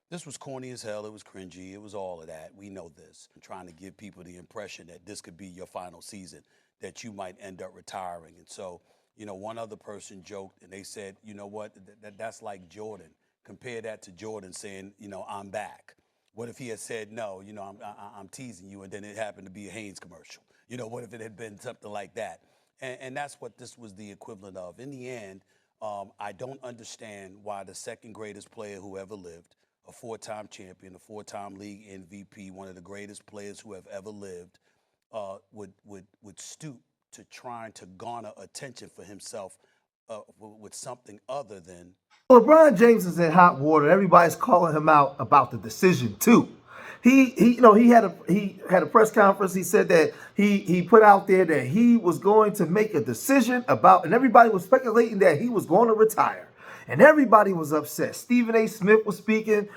This was corny as hell. It was cringy. It was all of that. We know this. I'm trying to give people the impression that this could be your final season, that you might end up retiring. And so, one other person joked and they said, you know what, that's like Jordan. Compare that to Jordan saying, I'm back. What if he had said, no, I'm teasing you, and then it happened to be a Haynes commercial? What if it had been something like that? And that's what this was the equivalent of. In the end, I don't understand why the second greatest player who ever lived, a four-time champion, a four-time league MVP, one of the greatest players who have ever lived, would stoop to trying to garner attention for himself with something other than. LeBron James is in hot water. Everybody's calling him out about the decision too. He had a press conference. He said that he put out there that he was going to make a decision about, and everybody was speculating that he was going to retire. And everybody was upset. Stephen A. Smith was speaking.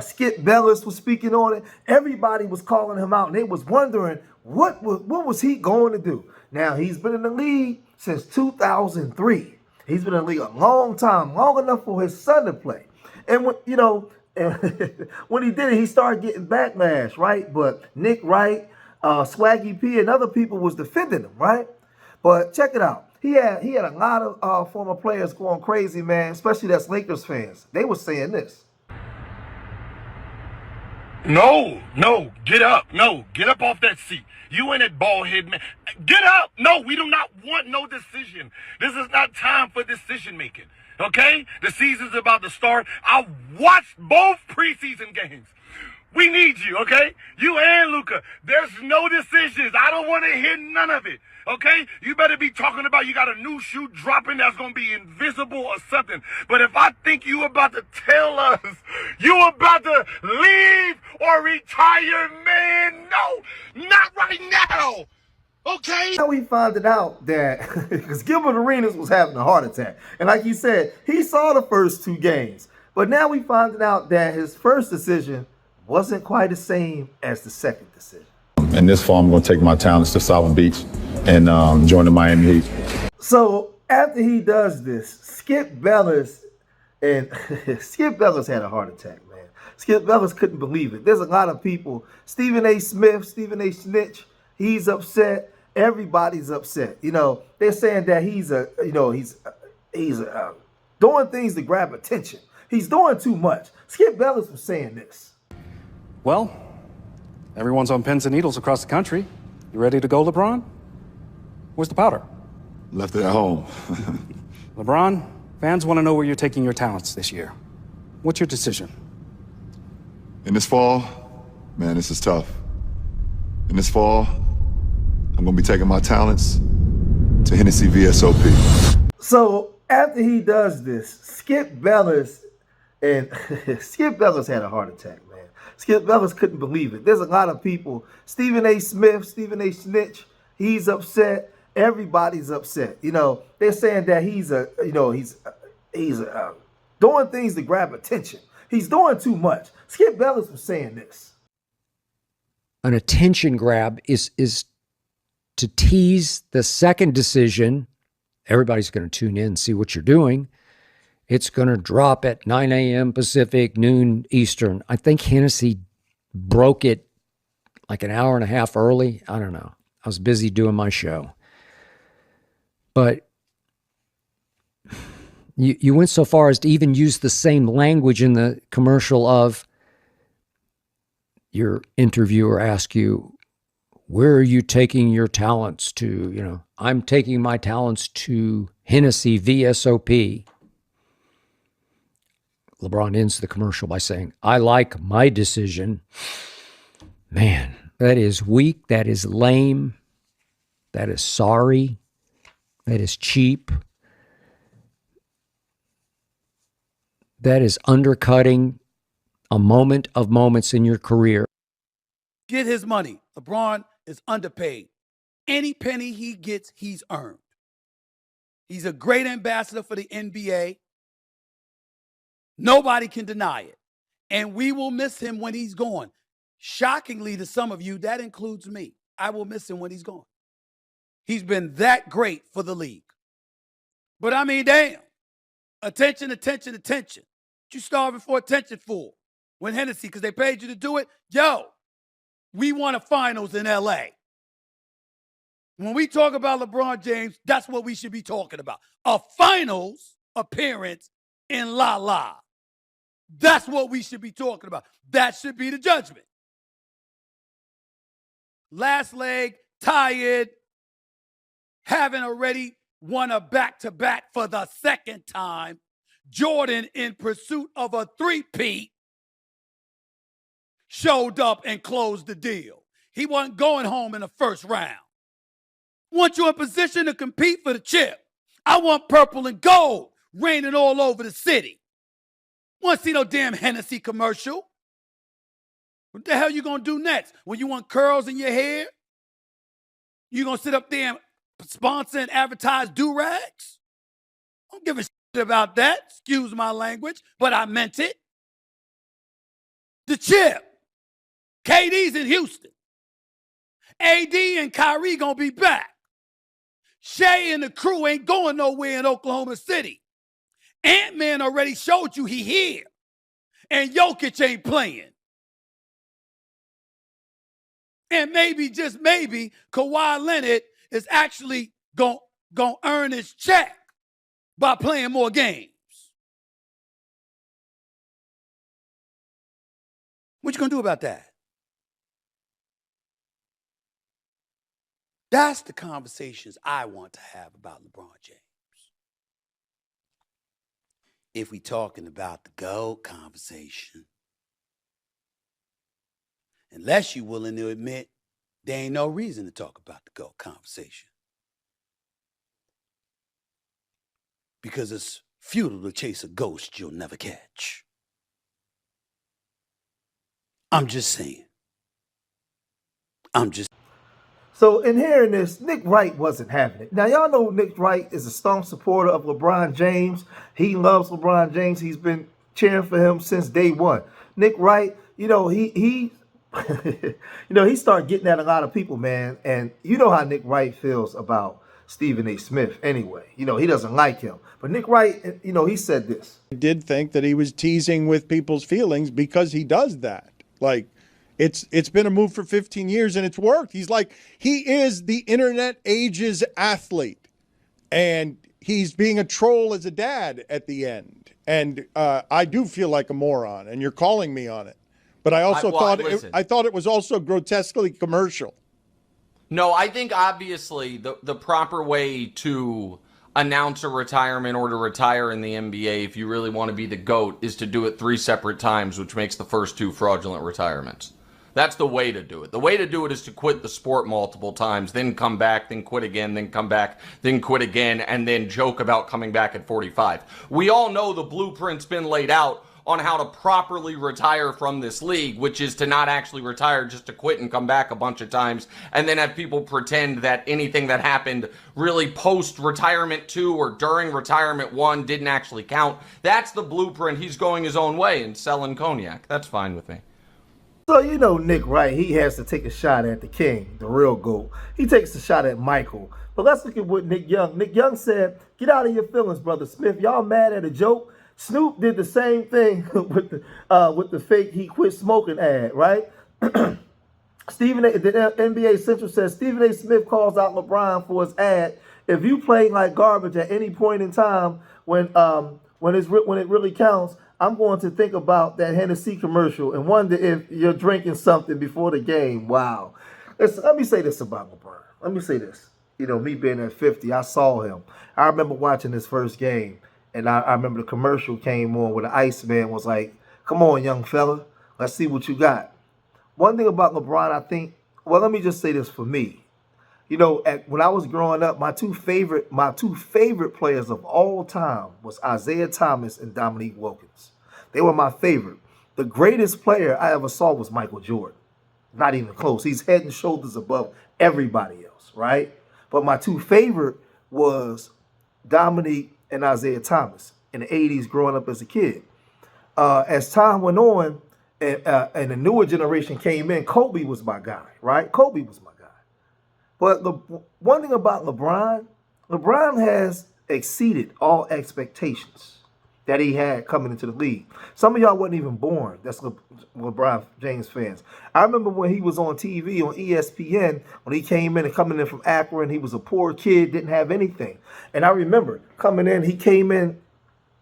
Skip Bayless was speaking on it. Everybody was calling him out, and they was wondering what was he going to do. Now, he's been in the league since 2003. He's been in the league a long time, long enough for his son to play. And when he did it, he started getting backlash, right? But Nick Wright, Swaggy P, and other people was defending him, right? But check it out. He had a lot of former players going crazy, man, especially that's Lakers fans. They were saying this. No, get up. No, get up off that seat. You and that bald head man. Get up. No, we do not want no decision. This is not time for decision making. Okay? The season's about to start. I watched both preseason games. We need you, okay? You and Luka. There's no decisions. I don't want to hear none of it. Okay? You better be talking about you got a new shoe dropping that's going to be invisible or something. But if I think you about to tell us you about to leave or retire, man, no, not right now. Okay? Now we found it out that because Gilbert Arenas was having a heart attack. And like you said, he saw the first two games. But now we found out that his first decision wasn't quite the same as the second decision. And this fall, I'm going to take my talents to Southern Beach and join the Miami Heat. So after he does this, Skip Bayless had a heart attack, man. Skip Bayless couldn't believe it. There's a lot of people. Stephen A. Smith, Stephen A. Snitch, he's upset. Everybody's upset. They're saying that he's doing things to grab attention. He's doing too much. Skip Bayless was saying this. Well, everyone's on pins and needles across the country. You ready to go, LeBron? Where's the powder? Left it at home. LeBron, fans want to know where you're taking your talents this year. What's your decision? In this fall, man, this is tough. In this fall, I'm going to be taking my talents to Hennessy VSOP. So after he does this, Skip Bayless had a heart attack, man. Skip Bayless couldn't believe it. There's a lot of people. Stephen A. Smith, Stephen A. Snitch, he's upset. Everybody's upset. They're saying that he's doing things to grab attention. He's doing too much. Skip Bayless was saying this. An attention grab is to tease the second decision. Everybody's going to tune in and see what you're doing. It's going to drop at 9 a.m. Pacific, noon Eastern. I think Hennessy broke it like an hour and a half early. I don't know. I was busy doing my show. But you went so far as to even use the same language in the commercial of your interviewer ask you, where are you taking your talents to? I'm taking my talents to Hennessy VSOP. LeBron ends the commercial by saying, I like my decision. Man, that is weak. That is lame. That is sorry. That is cheap. That is undercutting a moment of moments in your career. Get his money. LeBron is underpaid. Any penny he gets, he's earned. He's a great ambassador for the NBA. Nobody can deny it. And we will miss him when he's gone. Shockingly to some of you, that includes me. I will miss him when he's gone. He's been that great for the league. But I mean, damn. Attention, attention, attention. What you starving for attention for? when Hennessy, because they paid you to do it, yo, we won a finals in LA. When we talk about LeBron James, that's what we should be talking about. A finals appearance in La La. That's what we should be talking about. That should be the judgment. Last leg, tired, having already won a back-to-back for the second time. Jordan, in pursuit of a three-peat, showed up and closed the deal. He wasn't going home in the first round. Want you in position to compete for the chip. I want purple and gold raining all over the city. Want to see no damn Hennessy commercial? What the hell you gonna do next? When you want curls in your hair? You gonna sit up there and sponsor and advertise do-rags? Don't give a shit about that. Excuse my language, but I meant it. The chip. KD's in Houston. AD and Kyrie gonna be back. Shea and the crew ain't going nowhere in Oklahoma City. Ant-Man already showed you he here. And Jokic ain't playing. And maybe, just maybe, Kawhi Leonard is actually gonna earn his check by playing more games. What you gonna do about that? That's the conversations I want to have about LeBron James. If we talking about the GOAT conversation, unless you're willing to admit there ain't no reason to talk about the GOAT conversation. Because it's futile to chase a ghost you'll never catch. I'm just saying. So in hearing this, Nick Wright wasn't having it. Now, y'all know Nick Wright is a staunch supporter of LeBron James. He loves LeBron James. He's been cheering for him since day one. Nick Wright, he he started getting at a lot of people, man. And you know how Nick Wright feels about Stephen A. Smith anyway. He doesn't like him. But Nick Wright, he said this. I did think that he was teasing with people's feelings because he does that. Like, it's been a move for 15 years and it's worked. He is the internet age's athlete, and he's being a troll as a dad at the end. And I do feel like a moron, and you're calling me on it. But I also thought it was also grotesquely commercial. No, I think obviously the proper way to announce a retirement or to retire in the NBA, if you really want to be the GOAT, is to do it 3 separate times, which makes the first 2 fraudulent retirements. That's the way to do it. The way to do it is to quit the sport multiple times, then come back, then quit again, then come back, then quit again, and then joke about coming back at 45. We all know the blueprint's been laid out on how to properly retire from this league, which is to not actually retire, just to quit and come back a bunch of times, and then have people pretend that anything that happened really post-retirement 2 or during retirement 1 didn't actually count. That's the blueprint. He's going his own way and selling cognac. That's fine with me. So, Nick Wright, he has to take a shot at the king, the real GOAT. He takes a shot at Michael. But let's look at what Nick Young said. Get out of your feelings, Brother Smith. Y'all mad at a joke? Snoop did the same thing with the fake he quit smoking ad, right? The NBA Central says Stephen A. Smith calls out LeBron for his ad. If you play like garbage at any point in time when it really counts, I'm going to think about that Hennessy commercial and wonder if you're drinking something before the game. Wow. Let me say this about LeBron. Let me say this. Me being at 50, I saw him. I remember watching his first game, and I remember the commercial came on where the Iceman was like, "Come on, young fella, let's see what you got." One thing about LeBron, let me just say this for me. When I was growing up, my two favorite players of all time was Isaiah Thomas and Dominique Wilkins. They were my favorite. The greatest player I ever saw was Michael Jordan. Not even close. He's head and shoulders above everybody else, right? But my two favorite was Dominique and Isaiah Thomas in the 80s growing up as a kid. As time went on and the newer generation came in, Kobe was my guy, right? Kobe was my guy. But the one thing about LeBron has exceeded all expectations. that he had coming into the league. Some of y'all wasn't even born. That's LeBron James fans. I remember when he was on TV on ESPN, when he came in and coming in from Akron, he was a poor kid, didn't have anything. And I remember coming in, he came in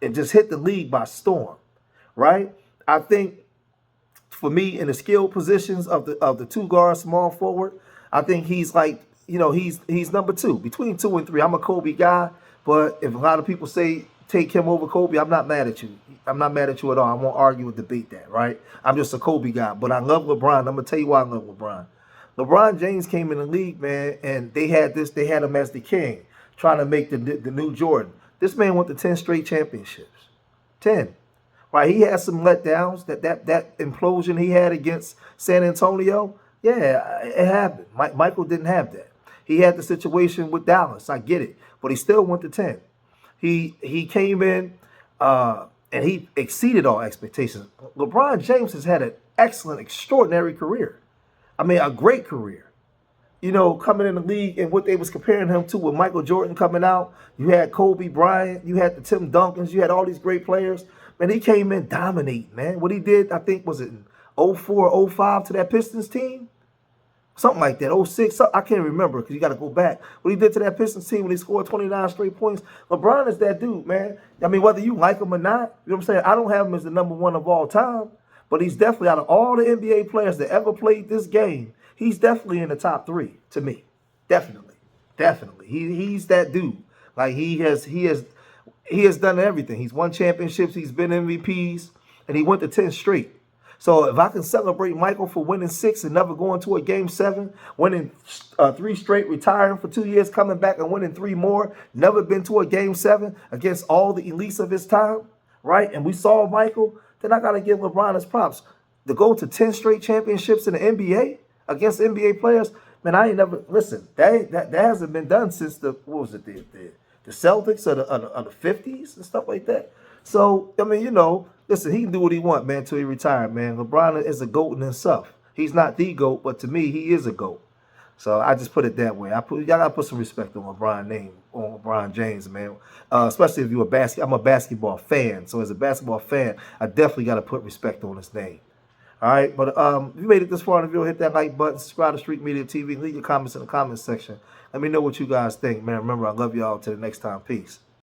and just hit the league by storm, right? I think for me in the skill positions of the two guard small forward, I think he's like, he's number 2 between 2 and 3. I'm a Kobe guy, but if a lot of people say take him over Kobe, I'm not mad at you. I'm not mad at you at all. I won't argue or debate that, right? I'm just a Kobe guy, but I love LeBron. I'm gonna tell you why I love LeBron. LeBron James came in the league, man, and they had him as the king, trying to make the new Jordan. This man went to 10 straight championships. 10. Right, he had some letdowns. That implosion he had against San Antonio, yeah, it happened. Michael didn't have that. He had the situation with Dallas. I get it, but he still went to 10. He came in and he exceeded all expectations. LeBron James has had an excellent, extraordinary career. I mean, a great career. Coming in the league and what they was comparing him to with Michael Jordan coming out. You had Kobe Bryant, you had the Tim Duncans, you had all these great players. Man, he came in dominating, man. What he did, I think, was it in 04, 05 to that Pistons team? Something like that, 06, I can't remember because you got to go back. What he did to that Pistons team when he scored 29 straight points. LeBron is that dude, man. I mean, whether you like him or not, you know what I'm saying? I don't have him as the number 1 of all time, but he's definitely, out of all the NBA players that ever played this game, he's definitely in the top 3 to me. Definitely. He's that dude. Like he has done everything. He's won championships, he's been MVPs, and he went to 10 straight. So if I can celebrate Michael for winning 6 and never going to a game 7, winning 3 straight, retiring for 2 years, coming back and winning 3 more, never been to a game 7 against all the elites of his time, right? And we saw Michael, then I got to give LeBron his props. To go to 10 straight championships in the NBA against NBA players, man, I ain't never, listen, that hasn't been done since the Celtics of the 50s and stuff like that. So, I mean, listen, he can do what he wants, man, until he retired, man. LeBron is a GOAT in himself. He's not the GOAT, but to me, he is a GOAT. So I just put it that way. Y'all gotta put some respect on LeBron's name, on LeBron James, man. Especially if you're I'm a basketball fan. So as a basketball fan, I definitely gotta put respect on his name. All right, but if you made it this far in the video, hit that like button, subscribe to Street Media TV, leave your comments in the comments section. Let me know what you guys think, man. Remember, I love y'all. Till the next time, peace.